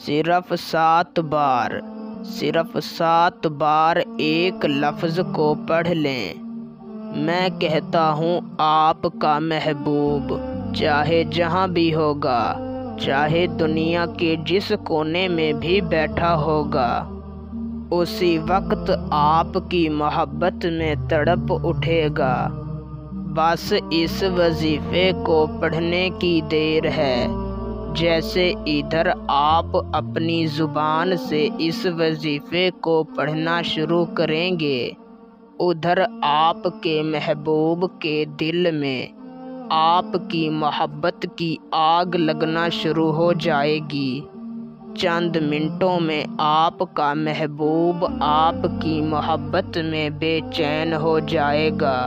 صرف 7 بار، صرف 7 بار ایک لفظ کو پڑھ لیں۔ میں کہتا ہوں آپ کا محبوب چاہے جہاں بھی ہوگا، چاہے دنیا کے جس کونے میں بھی بیٹھا ہوگا، اسی وقت آپ کی محبت میں تڑپ اٹھے گا۔ بس اس وظیفے کو پڑھنے کی دیر ہے۔ جیسے ادھر آپ اپنی زبان سے اس وظیفے کو پڑھنا شروع کریں گے، ادھر آپ کے محبوب کے دل میں آپ کی محبت کی آگ لگنا شروع ہو جائے گی۔ چند منٹوں میں آپ کا محبوب آپ کی محبت میں بے چین ہو جائے گا۔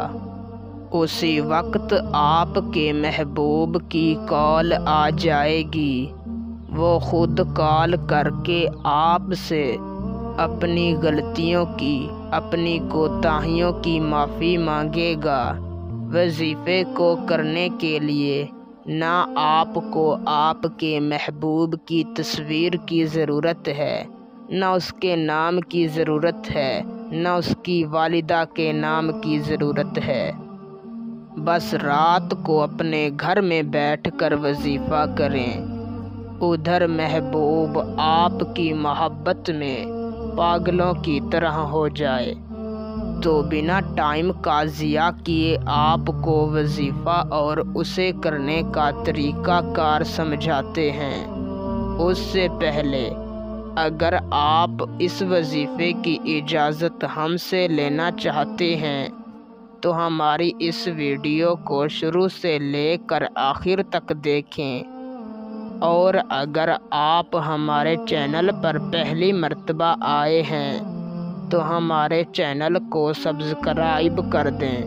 اسی وقت آپ کے محبوب کی کال آ جائے گی۔ وہ خود کال کر کے آپ سے اپنی غلطیوں کی، اپنی کوتاہیوں کی معافی مانگے گا۔ وظیفے کو کرنے کے لیے نہ آپ کو آپ کے محبوب کی تصویر کی ضرورت ہے، نہ اس کے نام کی ضرورت ہے، نہ اس کی والدہ کے نام کی ضرورت ہے۔ بس رات کو اپنے گھر میں بیٹھ کر وظیفہ کریں۔ ادھر محبوب آپ کی محبت میں پاگلوں کی طرح ہو جائے تو بنا ٹائم کا ضیاع کیے آپ کو وظیفہ اور اسے کرنے کا طریقہ کار سمجھاتے ہیں۔ اس سے پہلے اگر آپ اس وظیفے کی اجازت ہم سے لینا چاہتے ہیں تو ہماری اس ویڈیو کو شروع سے لے کر آخر تک دیکھیں، اور اگر آپ ہمارے چینل پر پہلی مرتبہ آئے ہیں تو ہمارے چینل کو سبسکرائب کر دیں۔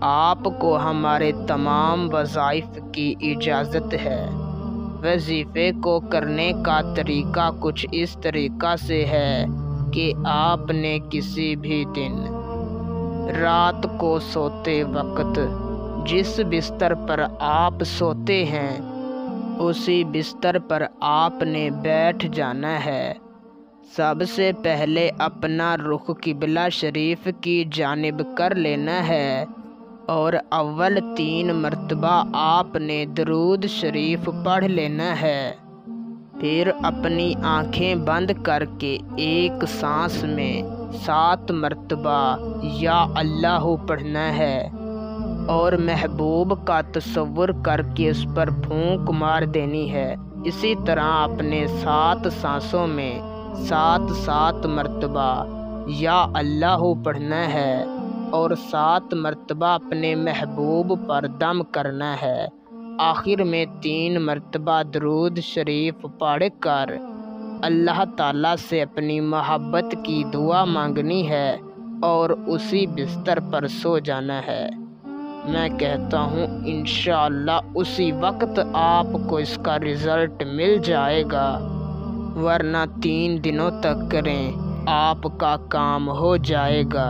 آپ کو ہمارے تمام وظائف کی اجازت ہے۔ وظیفے کو کرنے کا طریقہ کچھ اس طریقہ سے ہے کہ آپ نے کسی بھی دن رات کو سوتے وقت جس بستر پر آپ سوتے ہیں، اسی بستر پر آپ نے بیٹھ جانا ہے۔ سب سے پہلے اپنا رخ قبلہ شریف کی جانب کر لینا ہے، اور اول 3 مرتبہ آپ نے درود شریف پڑھ لینا ہے۔ پھر اپنی آنکھیں بند کر کے ایک سانس میں 7 مرتبہ یا اللہ پڑھنا ہے، اور محبوب کا تصور کر کے اس پر پھونک مار دینی ہے۔ اسی طرح اپنے 7 سانسوں میں 7 مرتبہ یا اللہ پڑھنا ہے، اور 7 مرتبہ اپنے محبوب پر دم کرنا ہے۔ آخر میں 3 مرتبہ درود شریف پڑھ کر اللہ تعالیٰ سے اپنی محبت کی دعا مانگنی ہے، اور اسی بستر پر سو جانا ہے۔ میں کہتا ہوں انشاءاللہ اسی وقت آپ کو اس کا رزلٹ مل جائے گا، ورنہ 3 دنوں تک کریں آپ کا کام ہو جائے گا۔